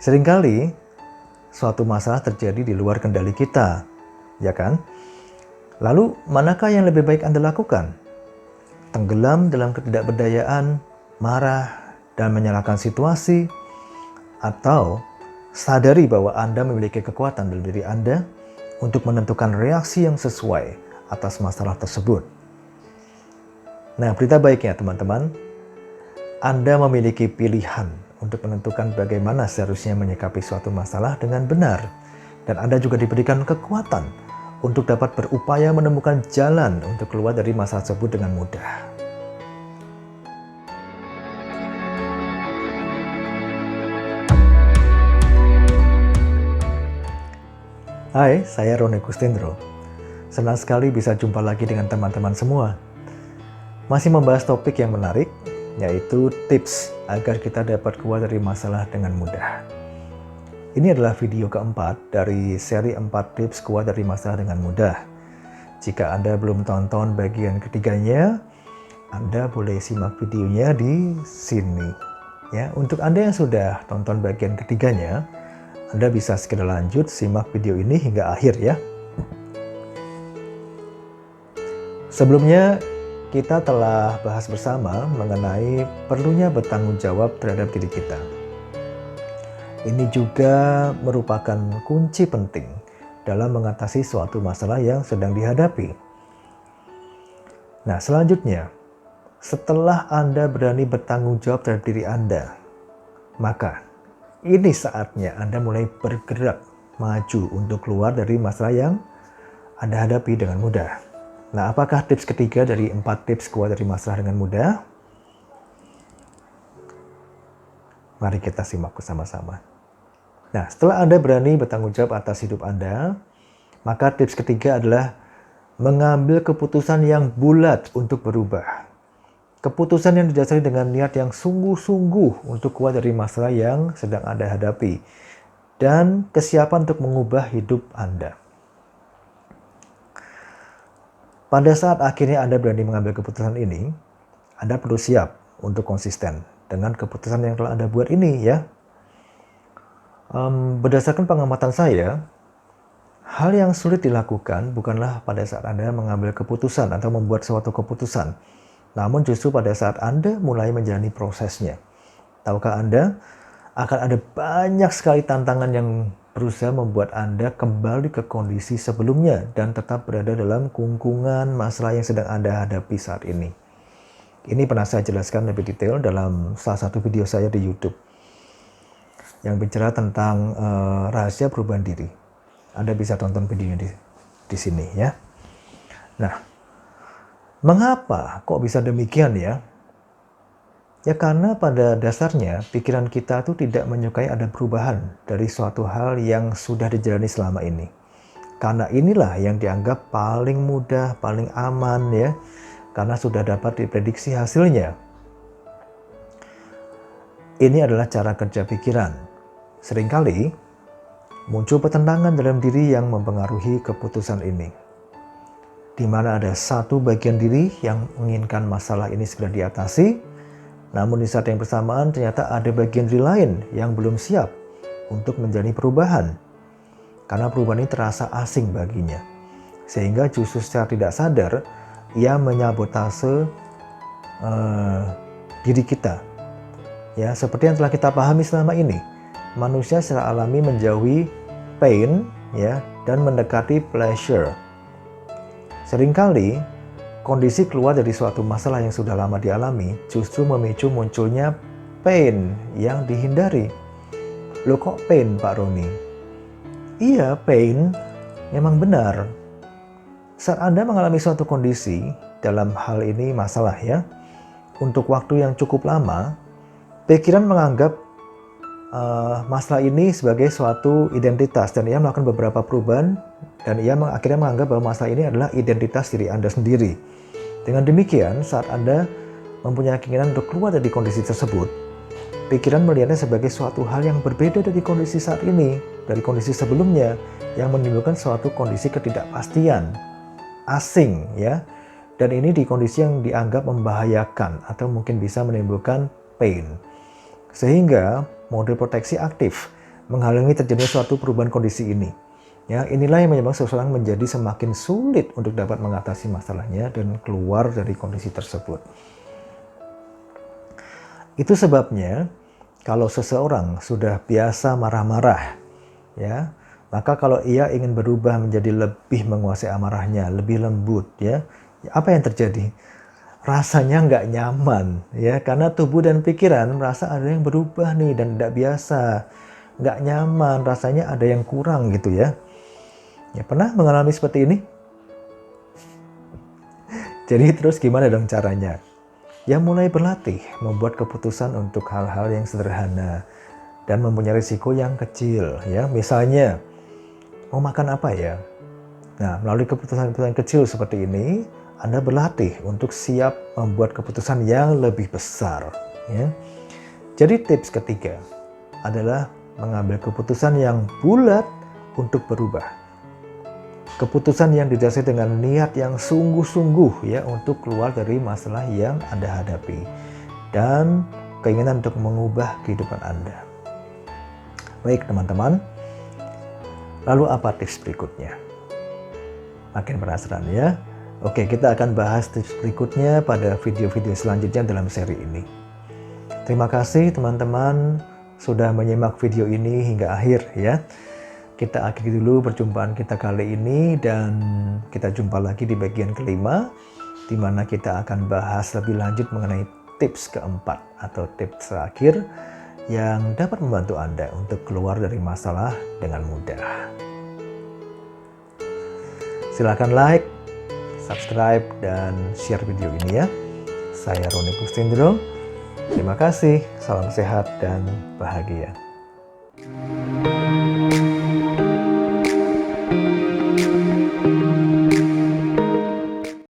Seringkali suatu masalah terjadi di luar kendali kita, ya kan? Lalu manakah yang lebih baik Anda lakukan? Tenggelam dalam ketidakberdayaan, marah, dan menyalahkan situasi, atau sadari bahwa Anda memiliki kekuatan dalam diri Anda untuk menentukan reaksi yang sesuai atas masalah tersebut. Nah, berita baiknya teman-teman, Anda memiliki pilihan untuk menentukan bagaimana seharusnya menyikapi suatu masalah dengan benar. Dan Anda juga diberikan kekuatan untuk dapat berupaya menemukan jalan untuk keluar dari masalah tersebut dengan mudah. Hai, saya Roni Kustendro. Senang sekali bisa jumpa lagi dengan teman-teman semua. Masih membahas topik yang menarik, yaitu tips agar kita dapat keluar dari masalah dengan mudah. Ini adalah video keempat dari seri 4 tips keluar dari masalah dengan mudah. Jika Anda belum tonton bagian ketiganya, Anda boleh simak videonya di sini. Ya, untuk Anda yang sudah tonton bagian ketiganya, Anda bisa segera lanjut simak video ini hingga akhir ya. Sebelumnya, kita telah bahas bersama mengenai perlunya bertanggung jawab terhadap diri kita. Ini juga merupakan kunci penting dalam mengatasi suatu masalah yang sedang dihadapi. Nah, selanjutnya, setelah Anda berani bertanggung jawab terhadap diri Anda, maka ini saatnya Anda mulai bergerak maju untuk keluar dari masalah yang Anda hadapi dengan mudah. Nah, apakah tips ketiga dari 4 tips keluar dari masalah dengan mudah? Mari kita simak bersama-sama. Nah, setelah Anda berani bertanggung jawab atas hidup Anda, maka tips ketiga adalah mengambil keputusan yang bulat untuk berubah. Keputusan yang didasari dengan niat yang sungguh-sungguh untuk keluar dari masalah yang sedang Anda hadapi. Dan kesiapan untuk mengubah hidup Anda. Pada saat akhirnya Anda berani mengambil keputusan ini, Anda perlu siap untuk konsisten dengan keputusan yang telah Anda buat ini ya. Berdasarkan pengamatan saya, hal yang sulit dilakukan bukanlah pada saat Anda mengambil keputusan atau membuat suatu keputusan, namun justru pada saat Anda mulai menjalani prosesnya. Tahukah Anda, akan ada banyak sekali tantangan yang berusaha membuat Anda kembali ke kondisi sebelumnya dan tetap berada dalam kungkungan masalah yang sedang Anda hadapi saat ini. Ini pernah saya jelaskan lebih detail dalam salah satu video saya di YouTube yang bicara tentang rahasia perubahan diri. Anda bisa tonton videonya di sini ya. Nah, mengapa kok bisa demikian ya? Ya karena pada dasarnya pikiran kita tuh tidak menyukai ada perubahan dari suatu hal yang sudah dijalani selama ini. Karena inilah yang dianggap paling mudah, paling aman ya. Karena sudah dapat diprediksi hasilnya. Ini adalah cara kerja pikiran. Seringkali muncul pertentangan dalam diri yang mempengaruhi keputusan ini. Di mana ada satu bagian diri yang menginginkan masalah ini segera diatasi, namun di saat yang bersamaan ternyata ada bagian diri lain yang belum siap untuk menjalani perubahan. Karena perubahan ini terasa asing baginya. Sehingga justru secara tidak sadar, ia menyabotase diri kita. Ya, seperti yang telah kita pahami selama ini. Manusia secara alami menjauhi pain ya, dan mendekati pleasure. Seringkali kondisi keluar dari suatu masalah yang sudah lama dialami justru memicu munculnya pain yang dihindari. Loh kok pain Pak Roni? Iya, pain memang benar. Saat Anda mengalami suatu kondisi, dalam hal ini masalah ya, untuk waktu yang cukup lama, pikiran menganggap masalah ini sebagai suatu identitas dan ia melakukan beberapa perubahan dan ia akhirnya menganggap bahwa masalah ini adalah identitas diri Anda sendiri. Dengan demikian, saat Anda mempunyai keinginan untuk keluar dari kondisi tersebut, pikiran melihatnya sebagai suatu hal yang berbeda dari kondisi saat ini, dari kondisi sebelumnya, yang menimbulkan suatu kondisi ketidakpastian, asing ya. Dan ini di kondisi yang dianggap membahayakan atau mungkin bisa menimbulkan pain. Sehingga mode proteksi aktif menghalangi terjadinya suatu perubahan kondisi ini. Ya, inilah yang menyebabkan seseorang menjadi semakin sulit untuk dapat mengatasi masalahnya dan keluar dari kondisi tersebut. Itu sebabnya kalau seseorang sudah biasa marah-marah, ya, maka kalau ia ingin berubah menjadi lebih menguasai amarahnya, lebih lembut, ya, apa yang terjadi? Rasanya nggak nyaman, ya, karena tubuh dan pikiran merasa ada yang berubah nih dan tidak biasa, nggak nyaman, rasanya ada yang kurang gitu ya. Ya, pernah mengalami seperti ini? Jadi terus gimana dong caranya? Ya mulai berlatih membuat keputusan untuk hal-hal yang sederhana dan mempunyai risiko yang kecil, ya. Misalnya, mau makan apa ya? Nah, melalui keputusan-keputusan kecil seperti ini, Anda berlatih untuk siap membuat keputusan yang lebih besar, ya. Jadi tips ketiga adalah mengambil keputusan yang bulat untuk berubah. Keputusan yang didasari dengan niat yang sungguh-sungguh, ya, untuk keluar dari masalah yang Anda hadapi dan keinginan untuk mengubah kehidupan Anda. Baik teman-teman, lalu apa tips berikutnya? Makin penasaran ya? Oke, kita akan bahas tips berikutnya pada video-video selanjutnya dalam seri ini. Terima kasih teman-teman sudah menyimak video ini hingga akhir ya. Kita akhiri dulu perjumpaan kita kali ini dan kita jumpa lagi di bagian kelima, di mana kita akan bahas lebih lanjut mengenai tips keempat atau tips terakhir yang dapat membantu Anda untuk keluar dari masalah dengan mudah. Silakan like, subscribe, dan share video ini ya. Saya Roni Kustindro. Terima kasih, salam sehat dan bahagia.